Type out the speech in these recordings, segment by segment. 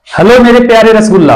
Hello मेरे प्यारे रसगुल्ला।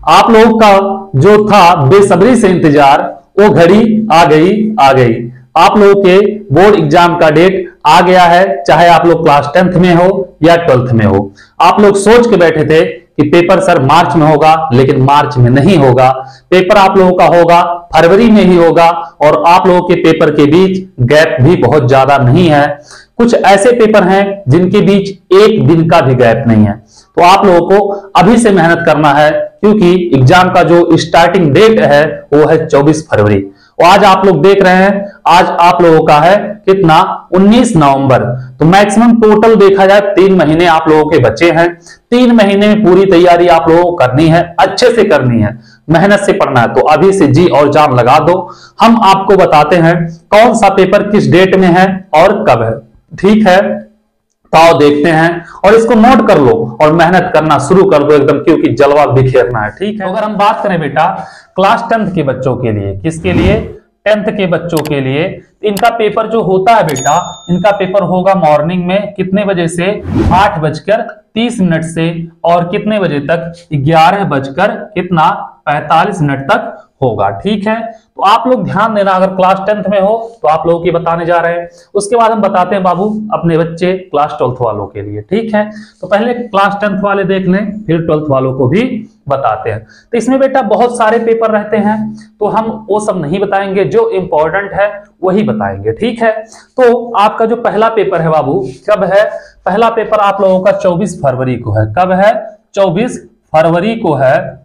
आप लोगों का जो था बेसब्री से इंतजार, वो घड़ी आ गई। आप लोगों के बोर्ड एग्जाम का डेट आ गया है। चाहे आप लोग क्लास 10th में हो या 12th में हो, आप लोग सोच के बैठे थे कि पेपर सर मार्च में होगा, लेकिन मार्च में नहीं होगा। पेपर आप लोगों का होगा फरवरी में ही होगा। और आप लोगों के पेपर के बीच गैप भी बहुत ज्यादा नहीं है। कुछ ऐसे पेपर हैं जिनके बीच एक दिन का भी गैप नहीं है। तो आप लोगों को अभी से मेहनत करना है, क्योंकि एग्जाम का जो स्टार्टिंग डेट है वो है 24 फरवरी। और आज आप लोग देख रहे हैं, आज आप लोगों का है कितना, 19 नवंबर। तो मैक्सिमम टोटल देखा जाए 3 महीने आप लोगों के बचे हैं। 3 महीने में पूरी तैयारी आप लोगों को करनी है, अच्छे से करनी है, मेहनत से पढ़ना है। तो अभी से जी और जान लगा दो। हम आपको बताते हैं कौन सा पेपर किस डेट में है और कब है, ठीक है। तो आओ देखते हैं, और इसको नोट कर लो और मेहनत करना शुरू कर दो एकदम, क्योंकि जलवा बिखेरना है, ठीक है। तो अगर हम बात करें बेटा क्लास 10th के बच्चों के लिए, किसके लिए, 10th के बच्चों के लिए, इनका पेपर जो होता है बेटा, इनका पेपर होगा मॉर्निंग में कितने बजे से, 8:30 से, और कितने बजे तक, 11:45 तक होगा, ठीक है। तो आप लोग ध्यान देना, अगर क्लास 10th में हो तो आप लोगों की बताने जा रहे हैं। उसके बाद हम बताते हैं बाबू अपने बच्चे क्लास 12th वालों के लिए, ठीक है। तो पहले क्लास 10th वाले देख लें, फिर 12th वालों को भी बताते हैं। तो इसमें बेटा बहुत सारे पेपर रहते हैं, तो हम वो सब नहीं बताएंगे, जो इंपॉर्टेंट है वही बताएंगे, ठीक है। तो आपका जो पहला पेपर है बाबू, कब है, पहला पेपर आप लोगों का 24 फरवरी को है। कब है, 24 फरवरी को है।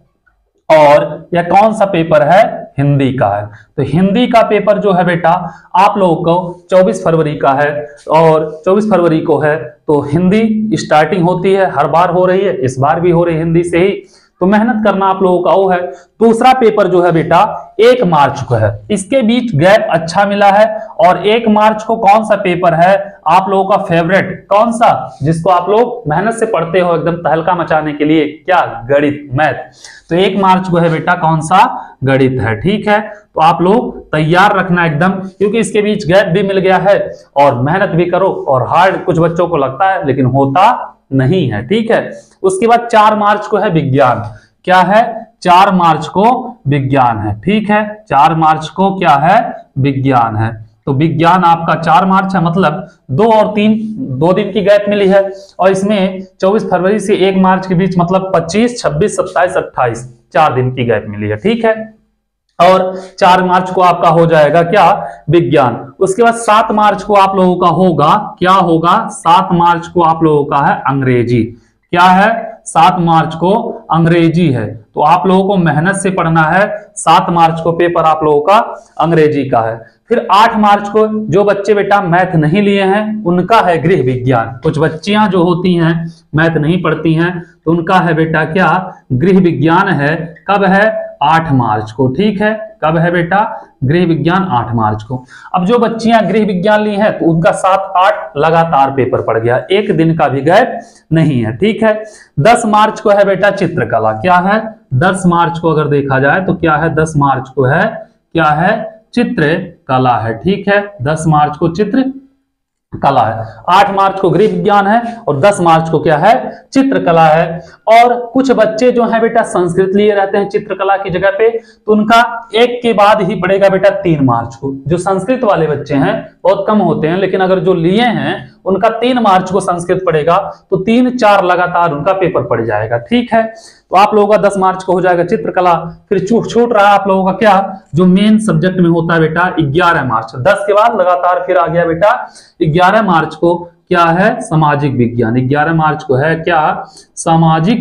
और यह कौन सा पेपर है, हिंदी का है। तो हिंदी का पेपर जो है बेटा आप लोगों को 24 फरवरी का है, और 24 फरवरी को है। तो हिंदी स्टार्टिंग होती है, हर बार हो रही है, इस बार भी हो रही है हिंदी से ही। तो मेहनत करना आप लोगों का वो है। दूसरा पेपर जो है बेटा 1 मार्च को है, इसके बीच गैप अच्छा मिला है। और 1 मार्च को कौन सा पेपर है आप लोगों का फेवरेट, कौन सा, जिसको आप लोग मेहनत से पढ़ते हो एकदम तहलका मचाने के लिए, क्या, गणित, मैथ। तो 1 मार्च को है बेटा कौन सा, गणित है, ठीक है। तो आप लोग तैयार रखना एकदम, क्योंकि इसके बीच गैप भी मिल गया है। और मेहनत भी करो, और हार्ड कुछ बच्चों को लगता है लेकिन होता नहीं है, ठीक है। उसके बाद 4 मार्च को है विज्ञान। क्या है, 4 मार्च को विज्ञान है, ठीक है। 4 मार्च को क्या है, विज्ञान है। तो विज्ञान आपका 4 मार्च है, मतलब 2 और 3 2 दिन की गैप मिली है। और इसमें 24 फरवरी से 1 मार्च के बीच मतलब 25, 26, 27, 28 4 दिन की गैप मिली है, ठीक है। और 4 मार्च को आपका हो जाएगा क्या, विज्ञान। उसके बाद 7 मार्च को आप लोगों का होगा, क्या होगा, 7 मार्च को आप लोगों का है अंग्रेजी। क्या है, 7 मार्च को अंग्रेजी है। तो आप लोगों को मेहनत से पढ़ना है। 7 मार्च को पेपर आप लोगों का अंग्रेजी का है। फिर 8 मार्च को जो बच्चे बेटा मैथ नहीं लिए हैं उनका है गृह विज्ञान। कुछ बच्चियां जो होती हैं मैथ नहीं पढ़ती हैं, तो उनका है बेटा क्या, गृह विज्ञान है। कब है, 8 मार्च को, ठीक है। कब है बेटा, गृह विज्ञान 8 मार्च को। अब जो बच्चियां गृह विज्ञान ली हैं तो उनका 7-8 लगातार पेपर पड़ गया, एक दिन का भी गैप नहीं है, ठीक है। 10 मार्च को है बेटा चित्रकला। क्या है, 10 मार्च को अगर देखा जाए तो क्या है, 10 मार्च को है, क्या है, चित्रकला है, ठीक है। 10 मार्च को चित्र कला है। 8 मार्च को गृह विज्ञान है, और 10 मार्च को क्या है, चित्रकला है। और कुछ बच्चे जो है बेटा संस्कृत लिए रहते हैं चित्रकला की जगह पे, तो उनका एक के बाद ही पड़ेगा बेटा 3 मार्च को। जो संस्कृत वाले बच्चे हैं बहुत कम होते हैं, लेकिन अगर जो लिए हैं उनका 3 मार्च को संस्कृत पड़ेगा। तो 3-4 लगातार उनका पेपर पड़ जाएगा, ठीक है। तो आप लोगों का 10 मार्च को हो जाएगा चित्रकला। फिर छूट रहा है आप लोगों का क्या, जो मेन सब्जेक्ट में होता है बेटा 11 मार्च। 10 के बाद लगातार फिर आ गया बेटा 11 मार्च को क्या है, सामाजिक विज्ञान। 11 मार्च को है क्या, सामाजिक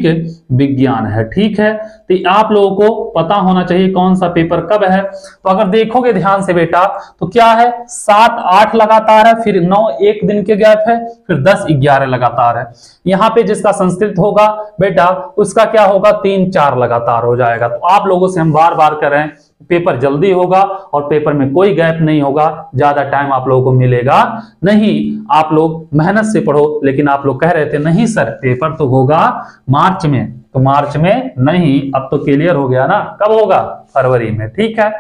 विज्ञान है, ठीक है। तो आप लोगों को पता होना चाहिए कौन सा पेपर कब है। तो अगर देखोगे ध्यान से बेटा तो क्या है, 7-8 लगातार है, फिर 9 एक दिन के गैप है, फिर 10-11 लगातार है। यहाँ पे जिसका संस्कृत होगा बेटा उसका क्या होगा, 3-4 लगातार हो जाएगा। तो आप लोगों से हम बार बार कर रहे हैं, पेपर जल्दी होगा और पेपर में कोई गैप नहीं होगा, ज्यादा टाइम आप लोगों को मिलेगा नहीं। आप लोग मेहनत से पढ़ो, लेकिन आप लोग कह रहे थे नहीं सर पेपर तो होगा मार्च में, तो मार्च में नहीं, अब तो क्लियर हो गया ना, कब होगा, फरवरी में, ठीक है।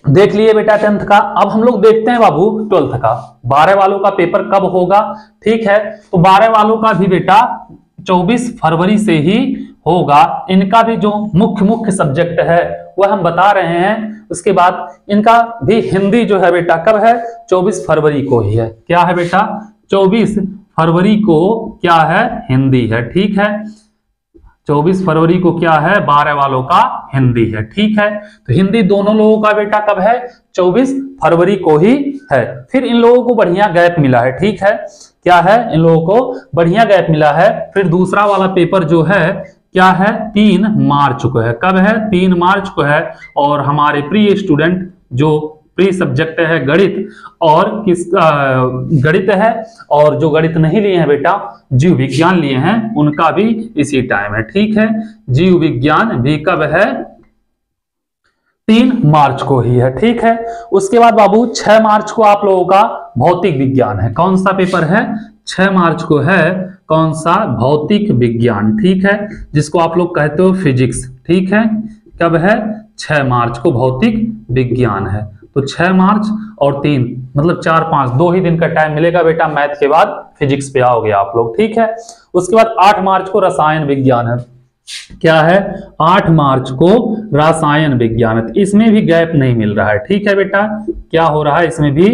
देख लिए बेटा 10th का। अब हम लोग देखते हैं बाबू 12th का। 12 वालों का पेपर कब होगा, ठीक है। तो 12 वालों का भी बेटा 24 फरवरी से ही होगा। इनका भी जो मुख्य सब्जेक्ट है वह हम बता रहे हैं। उसके बाद इनका भी हिंदी जो है बेटा कब है, 24 फरवरी को ही है। क्या है बेटा, 24 फरवरी को क्या है, हिंदी है, ठीक है। 24 फरवरी को क्या है, 12 वालों का हिंदी है, ठीक है। तो हिंदी दोनों लोगों का बेटा कब है, 24 फरवरी को ही है। फिर इन लोगों को बढ़िया गैप मिला है, ठीक है। क्या है, इन लोगों को बढ़िया गैप मिला है। फिर दूसरा वाला पेपर जो है क्या है, 3 मार्च को है। कब है, 3 मार्च को है। और हमारे प्री स्टूडेंट जो प्री सब्जेक्ट है गणित और गणित है, और जो गणित नहीं लिए हैं बेटा, जीव विज्ञान लिए हैं, उनका भी इसी टाइम है, ठीक है। जीव विज्ञान भी कब है, 3 मार्च को ही है, ठीक है। उसके बाद बाबू 6 मार्च को आप लोगों का भौतिक विज्ञान है। कौन सा पेपर है, 6 मार्च को है कौन सा, भौतिक विज्ञान, ठीक है, जिसको आप लोग कहते हो फिजिक्स, ठीक है। कब है, 6 मार्च को भौतिक विज्ञान है। तो 6 मार्च और 3 मतलब 4-5 2 ही दिन का टाइम मिलेगा बेटा। मैथ के बाद फिजिक्स पे आओगे आप लोग, ठीक है। उसके बाद 8 मार्च को रसायन विज्ञान है। क्या है, 8 मार्च को रसायन विज्ञान है। इसमें भी गैप नहीं मिल रहा है, ठीक है बेटा। क्या हो रहा है, इसमें भी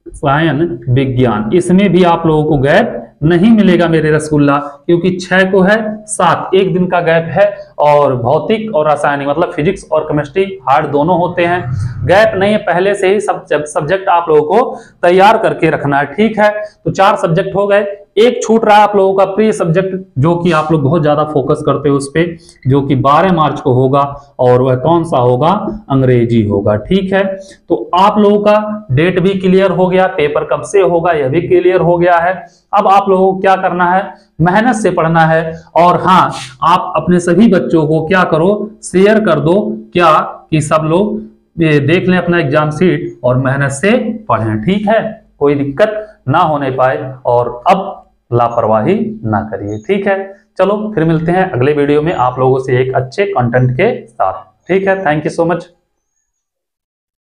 रसायन विज्ञान, इसमें भी आप लोगों को गैप नहीं मिलेगा मेरे रसगुल्ला, क्योंकि 6 को है 7, एक दिन का गैप है। और भौतिक और रासायनिक मतलब फिजिक्स और केमिस्ट्री हार्ड दोनों होते हैं, गैप नहीं है। पहले से ही सब सब्जेक्ट आप लोगों को तैयार करके रखना है, ठीक है। तो 4 सब्जेक्ट हो गए। एक छूट रहा है आप लोगों का प्री सब्जेक्ट, जो कि आप लोग बहुत ज्यादा फोकस करते हो उस पे, जो कि 12 मार्च को होगा। और वह कौन सा होगा, अंग्रेजी होगा, ठीक है। तो आप लोगों का डेट भी क्लियर हो गया, पेपर कब से होगा यह भी क्लियर हो गया है। अब आप लोगों को क्या करना है, मेहनत से पढ़ना है। और हाँ, आप अपने सभी बच्चों को क्या करो, शेयर कर दो, क्या कि सब लोग देख लें अपना एग्जाम शीट और मेहनत से पढ़ें, ठीक है। कोई दिक्कत ना होने पाए और अब लापरवाही ना करिए, ठीक है। चलो फिर मिलते हैं अगले वीडियो में आप लोगों से एक अच्छे कंटेंट के साथ, ठीक है। Thank you so much.